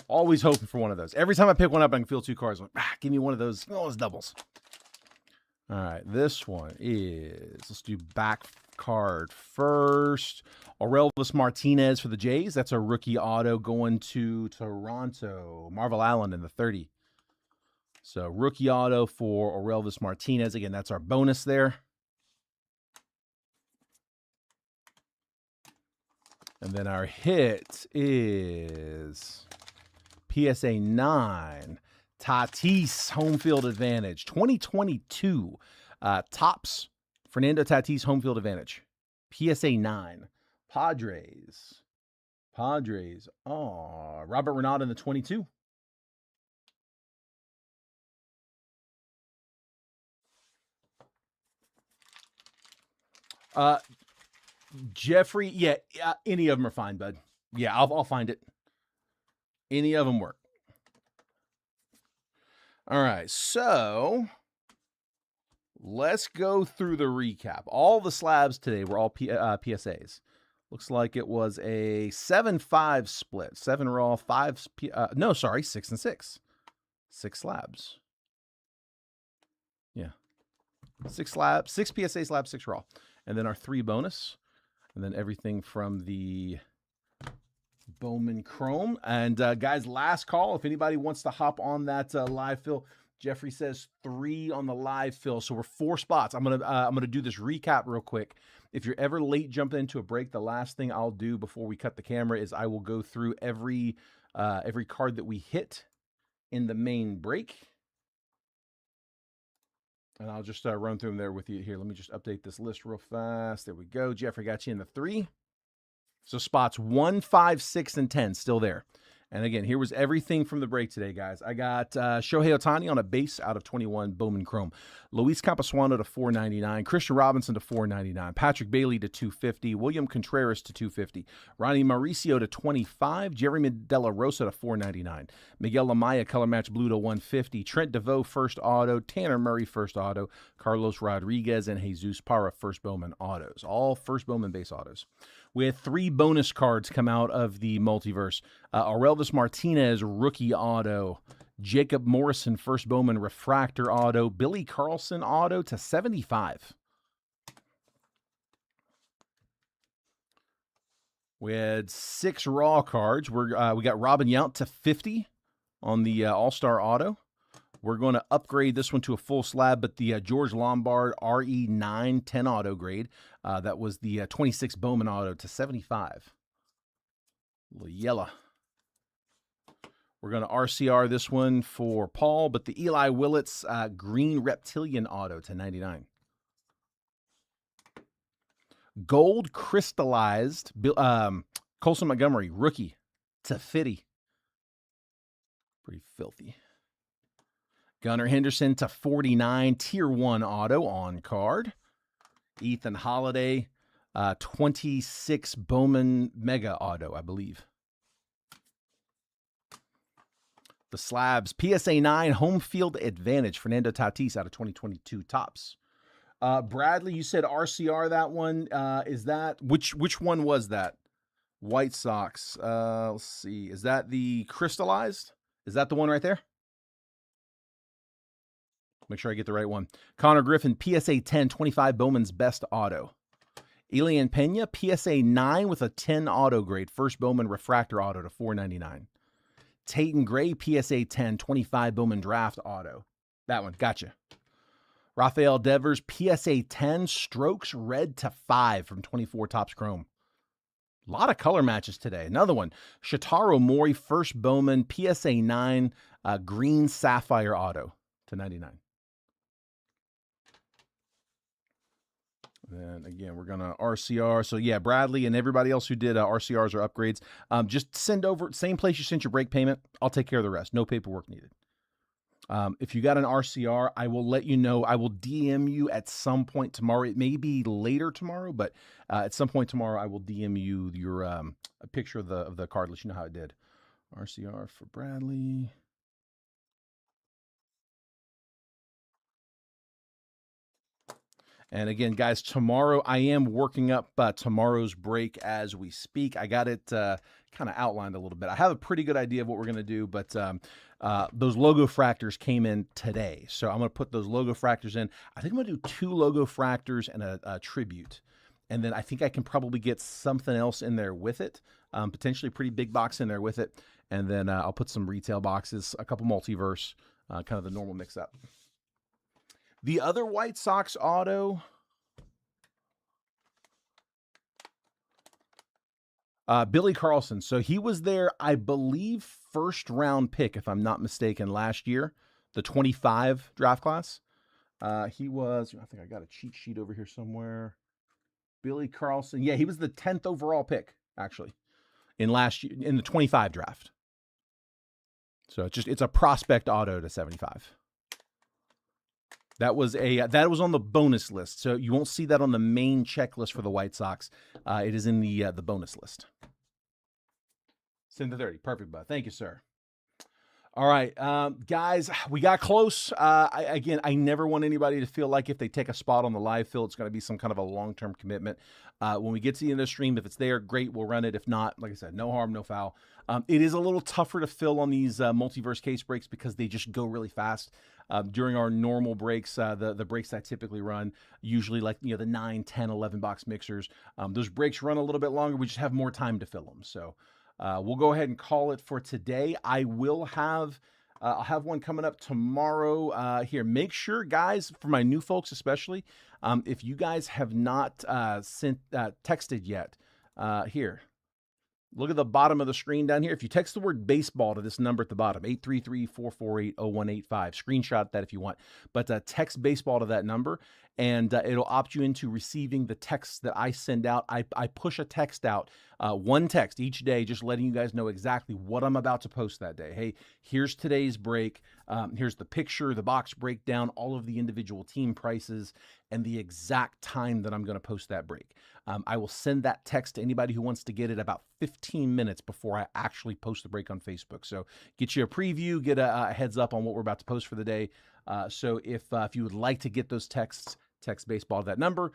Always hoping for one of those. Every time I pick one up, I can feel two cards. I'm like, give me one of those doubles. All right, this one is, let's do back card first. Aurelvis Martinez for the Jays. That's a rookie auto going to Toronto. Marvel Allen in the 30. So rookie auto for Aurelvis Martinez. Again, that's our bonus there. And then our hit is PSA 9. Tatis home field advantage. 2022. Topps. Fernando Tatis home field advantage. PSA 9. Padres. Oh, Robert Renata in the 22. Jeffrey, yeah, any of them are fine, bud. Yeah, I'll find it. Any of them work. All right, so let's go through the recap. All the slabs today were all PSAs. Looks like it was a 7-5 split. 7 raw, 5... 6 and 6. 6 slabs. Yeah. 6 slabs, 6 PSA slabs, 6 raw. And then our 3 bonus. And then everything from the Bowman Chrome. And guys, last call. If anybody wants to hop on that live fill, Jeffrey says 3 on the live fill. So we're 4 spots. I'm gonna do this recap real quick. If you're ever late jumping into a break, the last thing I'll do before we cut the camera is I will go through every card that we hit in the main break. And I'll just run through them there with you here. Let me just update this list real fast. There we go. Jeffrey got you in the 3. So spots 1, 5, 6, and 10 still there. And again, here was everything from the break today, guys. I got Shohei Ohtani on a base out of 21 Bowman Chrome. Luis Campasuano to 499. Christian Robinson to 499. Patrick Bailey to 250. William Contreras to 250. Ronnie Mauricio to 25. Jeremy De La Rosa to 499. Miguel Amaya color match blue to 150. Trent DeVoe first auto. Tanner Murray first auto. Carlos Rodriguez and Jesus Parra first Bowman autos. All first Bowman base autos. We had 3 bonus cards come out of the multiverse. Aurelvis Martinez, rookie auto. Jacob Morrison, first Bowman refractor auto. Billy Carlson auto to 75. We had 6 raw cards. We got Robin Yount to 50 on the All-Star auto. We're going to upgrade this one to a full slab, but the George Lombard RE9 10 auto grade, that was the 26 Bowman auto to 75. A little yellow. We're going to RCR this one for Paul, but the Eli Willits green reptilian auto to 99. Gold crystallized Colson Montgomery rookie to 50. Pretty filthy. Gunnar Henderson to 49, Tier 1 auto on card. Ethan Holiday, 26 Bowman Mega auto, I believe. The Slabs, PSA 9, home field advantage, Fernando Tatis out of 2022 Topps. Bradley, you said RCR, that one. Is that, which one was that? White Sox. Let's see. Is that the crystallized? Is that the one right there? Make sure I get the right one. Connor Griffin, PSA 10, 25 Bowman's best auto. Elian Pena, PSA 9 with a 10 auto grade. First Bowman refractor auto to $4.99. Tayton Gray, PSA 10, 25 Bowman draft auto. That one, gotcha. Rafael Devers, PSA 10 strokes red to 5 from 24 Topps Chrome. A lot of color matches today. Another one, Shotaro Mori, first Bowman, PSA 9 green sapphire auto to 99. And again, we're going to RCR. So, yeah, Bradley and everybody else who did RCRs or upgrades, just send over, same place you sent your break payment. I'll take care of the rest. No paperwork needed. If you got an RCR, I will let you know. I will DM you at some point tomorrow. It may be later tomorrow, but at some point tomorrow, I will DM you your a picture of the card. Let you know how it did. RCR for Bradley. And again, guys, tomorrow I am working up tomorrow's break as we speak. I got it kind of outlined a little bit. I have a pretty good idea of what we're going to do, but those logo fractors came in today. So I'm going to put those logo fractors in. I think I'm going to do 2 logo fractors and a tribute. And then I think I can probably get something else in there with it, potentially a pretty big box in there with it. And then I'll put some retail boxes, a couple multiverse, kind of the normal mix-up. The other White Sox auto, Billy Carlson. So he was there, I believe, first round pick, if I'm not mistaken, last year, the 25 draft class. He was, I think I got a cheat sheet over here somewhere. Billy Carlson. Yeah, he was the 10th overall pick, actually, in the 25 draft. So it's a prospect auto to 75. That was on the bonus list, so you won't see that on the main checklist for the White Sox. It is in the bonus list. Send the 30, perfect, bud. Thank you, sir. All right, guys, we got close. Again, I never want anybody to feel like if they take a spot on the live fill, it's going to be some kind of a long-term commitment. When we get to the end of the stream, if it's there, great, we'll run it. If not, like I said, no harm, no foul. It is a little tougher to fill on these multiverse case breaks because they just go really fast. During our normal breaks, the breaks that I typically run, usually like, the 9, 10, 11 box mixers, those breaks run a little bit longer. We just have more time to fill them. So we'll go ahead and call it for today. I will have, I'll have one coming up tomorrow here. Make sure, guys, for my new folks especially, if you guys have not texted yet, here. Look at the bottom of the screen down here. If you text the word baseball to this number at the bottom, 833-448-0185, screenshot that if you want. But text baseball to that number, and it'll opt you into receiving the text that I send out. I push a text out, one text each day, just letting you guys know exactly what I'm about to post that day. Hey, here's today's break. Here's the picture, the box breakdown, all of the individual team prices, and the exact time that I'm going to post that break. I will send that text to anybody who wants to get it about 15 minutes before I actually post the break on Facebook. So get you a preview, get a heads up on what we're about to post for the day. So if you would like to get those texts, text baseball to that number.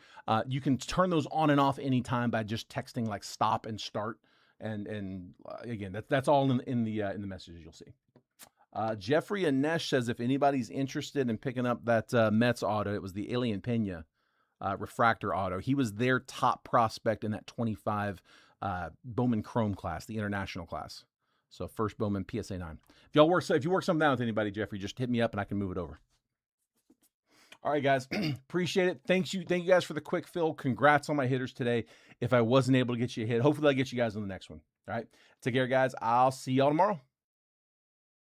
You can turn those on and off anytime by just texting like stop and start. And again, that's all in the messages you'll see. Jeffrey Anesh says if anybody's interested in picking up that Mets auto, it was the Elian Pena refractor auto. He was their top prospect in that 25 Bowman Chrome class, the international class. So first Bowman PSA 9. If you work something out with anybody, Jeffrey, just hit me up and I can move it over. All right, guys, appreciate it. Thank you guys for the quick fill. Congrats on my hitters today. If I wasn't able to get you a hit, hopefully I'll get you guys on the next one. All right, take care, guys. I'll see y'all tomorrow.